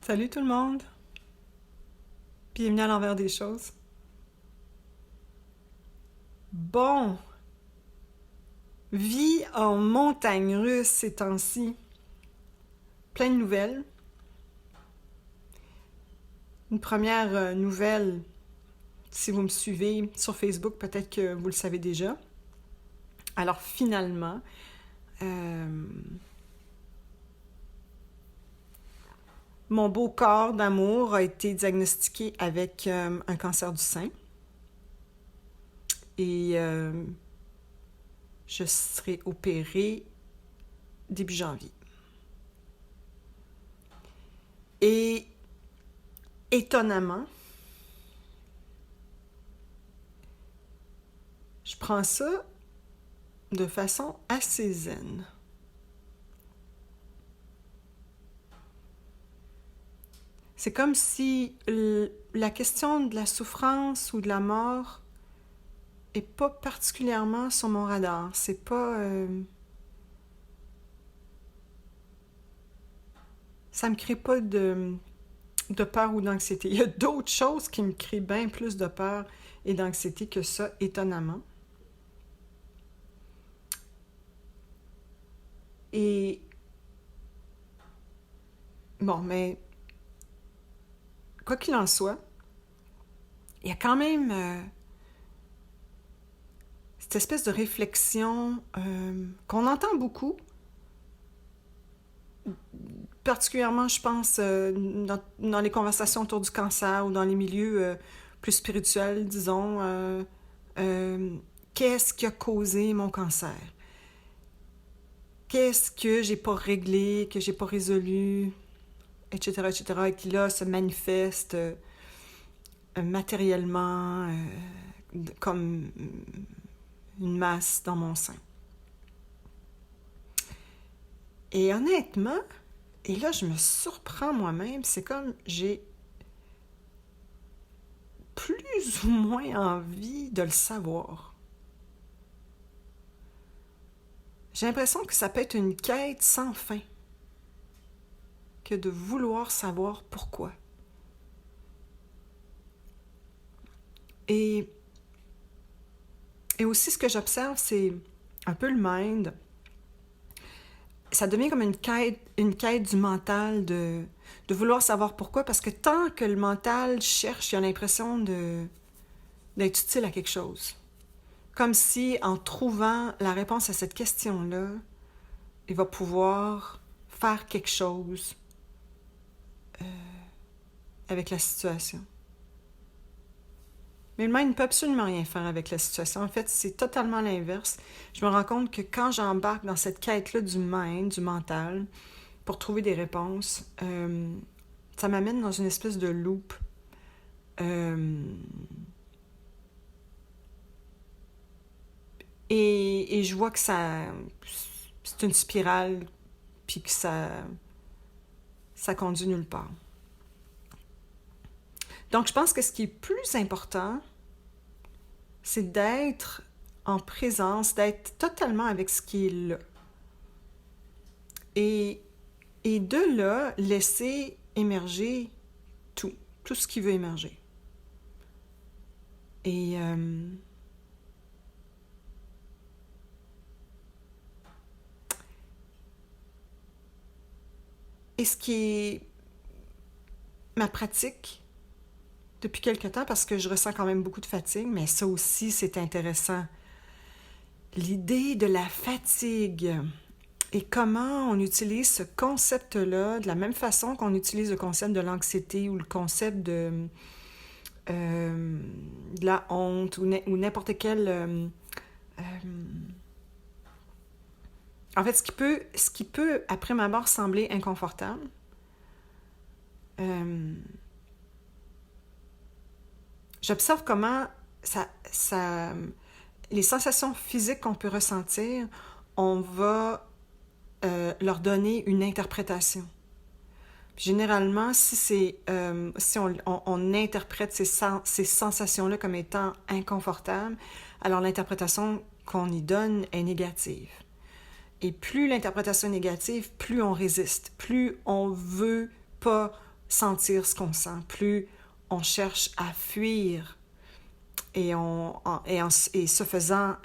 Salut tout le monde! Bienvenue à l'envers des choses. Bon, vie en montagne russe ces temps-ci. Plein de nouvelles. Une première nouvelle, si vous me suivez sur Facebook, peut-être que vous le savez déjà. Alors finalement, mon beau corps d'amour a été diagnostiqué avec un cancer du sein. Et je serai opérée début janvier. Et étonnamment, je prends ça de façon assez zen. C'est comme si la question de la souffrance ou de la mort est pas particulièrement sur mon radar. C'est pas... ça me crée pas de peur ou d'anxiété. Il y a d'autres choses qui me créent bien plus de peur et d'anxiété que ça, étonnamment. Et... bon, mais... quoi qu'il en soit, il y a quand même cette espèce de réflexion qu'on entend beaucoup, particulièrement, je pense, dans les conversations autour du cancer ou dans les milieux plus spirituels, disons. Qu'est-ce qui a causé mon cancer? Qu'est-ce que j'ai pas réglé, que j'ai pas résolu, etc., etc., et qui là se manifeste matériellement comme une masse dans mon sein. Et honnêtement, et là je me surprends moi-même, c'est comme j'ai plus ou moins envie de le savoir. J'ai l'impression que ça peut être une quête sans fin que de vouloir savoir pourquoi. Et aussi, ce que j'observe, c'est un peu le mind. Ça devient comme une quête du mental de vouloir savoir pourquoi, parce que tant que le mental cherche, il a l'impression d'être utile à quelque chose. Comme si, en trouvant la réponse à cette question-là, il va pouvoir faire quelque chose avec la situation. Mais le mind ne peut absolument rien faire avec la situation. En fait, c'est totalement l'inverse. Je me rends compte que quand j'embarque dans cette quête-là du mind, du mental, pour trouver des réponses, ça m'amène dans une espèce de loop. Et je vois que c'est une spirale, puis que ça conduit nulle part. Donc, je pense que ce qui est plus important, c'est d'être en présence, d'être totalement avec ce qui est là. Et de là, laisser émerger tout ce qui veut émerger. Et ce qui est ma pratique depuis quelque temps, parce que je ressens quand même beaucoup de fatigue, mais ça aussi, c'est intéressant. L'idée de la fatigue et comment on utilise ce concept-là de la même façon qu'on utilise le concept de l'anxiété ou le concept de la honte ou n'importe quel... en fait, ce qui peut, après ma mort, sembler inconfortable, j'observe comment les sensations physiques qu'on peut ressentir, on va leur donner une interprétation. Généralement, si on interprète ces sensations-là comme étant inconfortables, alors l'interprétation qu'on y donne est négative. Et plus l'interprétation est négative, plus on résiste, plus on veut pas sentir ce qu'on sent, plus on cherche à fuir et ce faisant,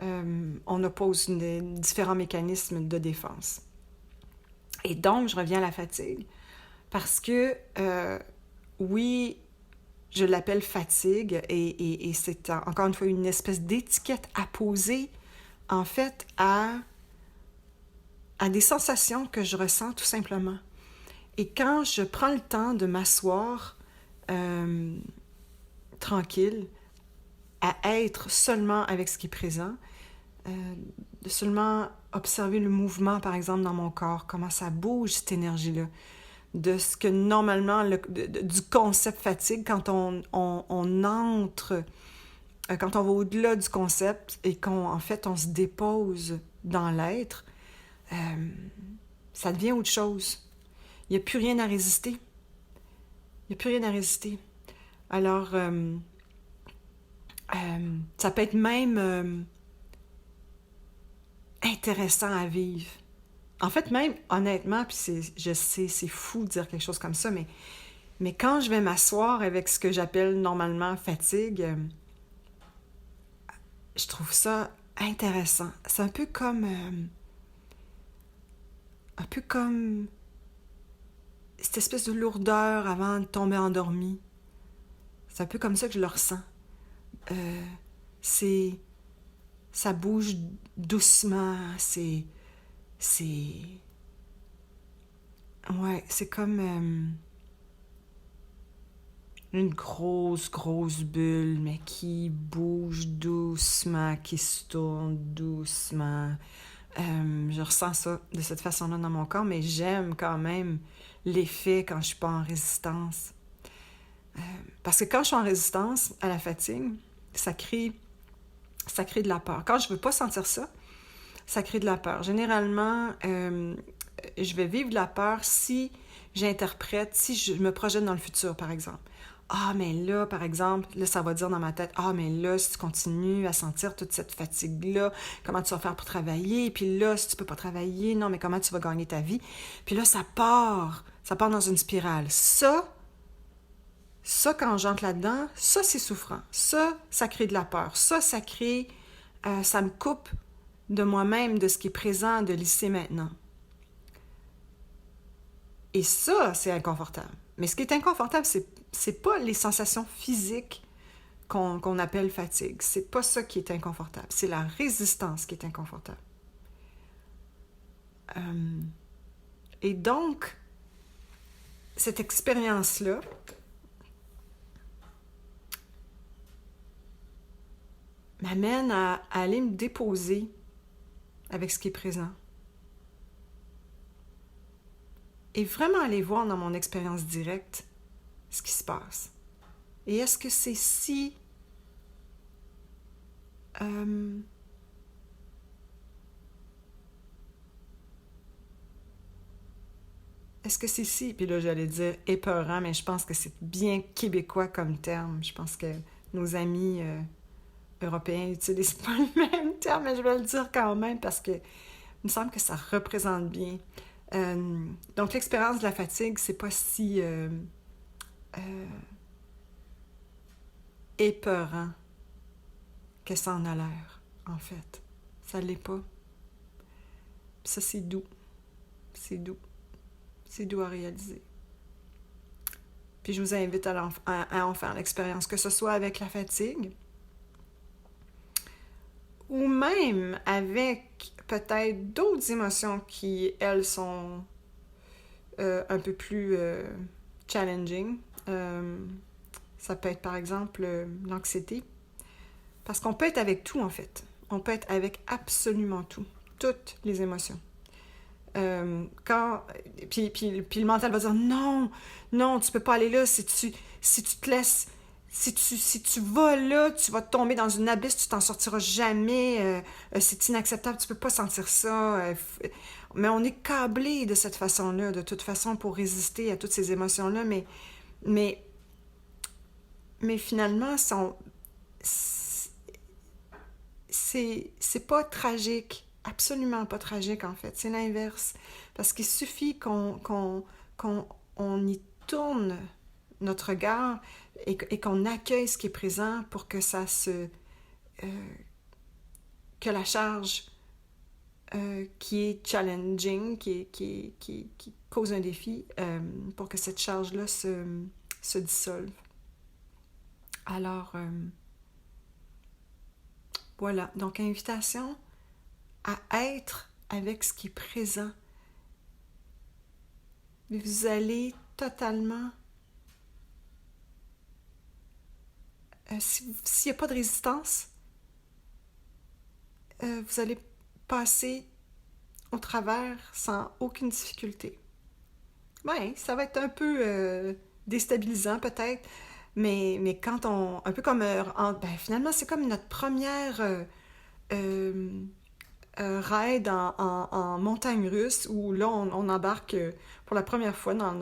on oppose différents mécanismes de défense. Et donc, je reviens à la fatigue parce que, oui, je l'appelle fatigue et c'est encore une fois une espèce d'étiquette à poser, en fait, à des sensations que je ressens tout simplement. Et quand je prends le temps de m'asseoir tranquille, à être seulement avec ce qui est présent, de seulement observer le mouvement, par exemple, dans mon corps, comment ça bouge, cette énergie-là, de ce que normalement, du concept fatigue, quand on entre, quand on va au-delà du concept et qu'en fait, on se dépose dans l'être, ça devient autre chose. Il n'y a plus rien à résister. Il n'y a plus rien à résister. Alors, ça peut être même intéressant à vivre. En fait, même, honnêtement, puis je sais, c'est fou de dire quelque chose comme ça, mais quand je vais m'asseoir avec ce que j'appelle normalement fatigue, je trouve ça intéressant. C'est un peu comme cette espèce de lourdeur avant de tomber endormi. C'est un peu comme ça que je le ressens. Ça bouge doucement, ouais, c'est comme une grosse bulle, mais qui bouge doucement, qui se tourne doucement. Je ressens ça de cette façon-là dans mon corps, mais j'aime quand même l'effet quand je suis pas en résistance. Parce que quand je suis en résistance à la fatigue, ça crée de la peur. Quand je veux pas sentir ça, ça crée de la peur. Généralement, je vais vivre de la peur si j'interprète, si je me projette dans le futur, par exemple. Ah, mais là, par exemple, là, ça va dire dans ma tête, ah, mais là, si tu continues à sentir toute cette fatigue-là, comment tu vas faire pour travailler? Puis là, si tu peux pas travailler, non, mais comment tu vas gagner ta vie? Puis là, ça part dans une spirale. Ça, quand j'entre là-dedans, ça, c'est souffrant. Ça crée de la peur. Ça crée, ça me coupe de moi-même, de ce qui est présent, de l'ici maintenant. Et ça, c'est inconfortable. Mais ce qui est inconfortable, c'est pas les sensations physiques qu'on appelle fatigue. C'est pas ça qui est inconfortable. C'est la résistance qui est inconfortable. Et donc, cette expérience-là, m'amène à aller me déposer avec ce qui est présent. Et vraiment aller voir dans mon expérience directe ce qui se passe. Et est-ce que c'est si... est-ce que c'est si... Puis là, j'allais dire épeurant, mais je pense que c'est bien québécois comme terme. Je pense que nos amis européens n'utilisent pas le même terme, mais je vais le dire quand même parce que il me semble que ça représente bien. Donc, l'expérience de la fatigue, c'est pas si épeurant que ça en a l'air, en fait. Ça l'est pas. Puis ça, c'est doux. C'est doux. C'est doux à réaliser. Puis je vous invite à en faire l'expérience, que ce soit avec la fatigue ou même avec peut-être d'autres émotions qui, elles, sont un peu plus challenging. Ça peut être, par exemple, l'anxiété. Parce qu'on peut être avec tout, en fait. On peut être avec absolument tout. Toutes les émotions. Puis le mental va dire non, tu peux pas aller là. Si tu te laisses... Si tu vas là, tu vas tomber dans une abysse, tu t'en sortiras jamais. C'est inacceptable, tu peux pas sentir ça. Mais on est câblé de cette façon-là, de toute façon, pour résister à toutes ces émotions-là. Mais finalement, c'est pas tragique. Absolument pas tragique, en fait. C'est l'inverse. Parce qu'il suffit qu'on on y tourne notre regard et qu'on accueille ce qui est présent pour que que la charge qui est challenging, qui cause un défi, pour que cette charge-là se dissolve. Alors, voilà. Donc, invitation à être avec ce qui est présent. Vous allez totalement... s'il n'y a pas de résistance, vous allez passer au travers sans aucune difficulté. Ouais, ça va être un peu déstabilisant peut-être, mais quand on... Un peu comme... finalement, c'est comme notre première ride en montagne russe où là, on embarque pour la première fois dans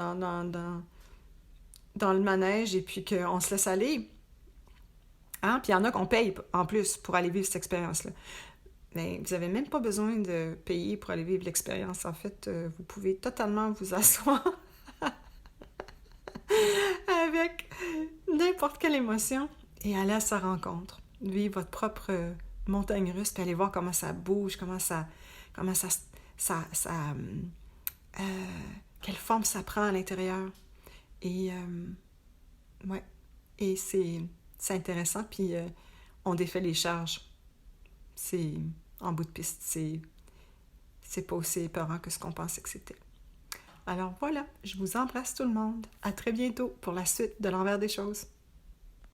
le manège et puis qu'on se laisse aller. Hein? Puis il y en a qu'on paye en plus pour aller vivre cette expérience-là. Mais vous n'avez même pas besoin de payer pour aller vivre l'expérience. En fait, vous pouvez totalement vous asseoir avec n'importe quelle émotion et aller à sa rencontre. Vivre votre propre montagne russe, puis aller voir comment ça bouge, quelle forme ça prend à l'intérieur. Et ouais, et c'est intéressant, puis on défait les charges. C'est en bout de piste, c'est pas aussi épeurant que ce qu'on pensait que c'était. Alors voilà, je vous embrasse tout le monde. À très bientôt pour la suite de l'envers des choses.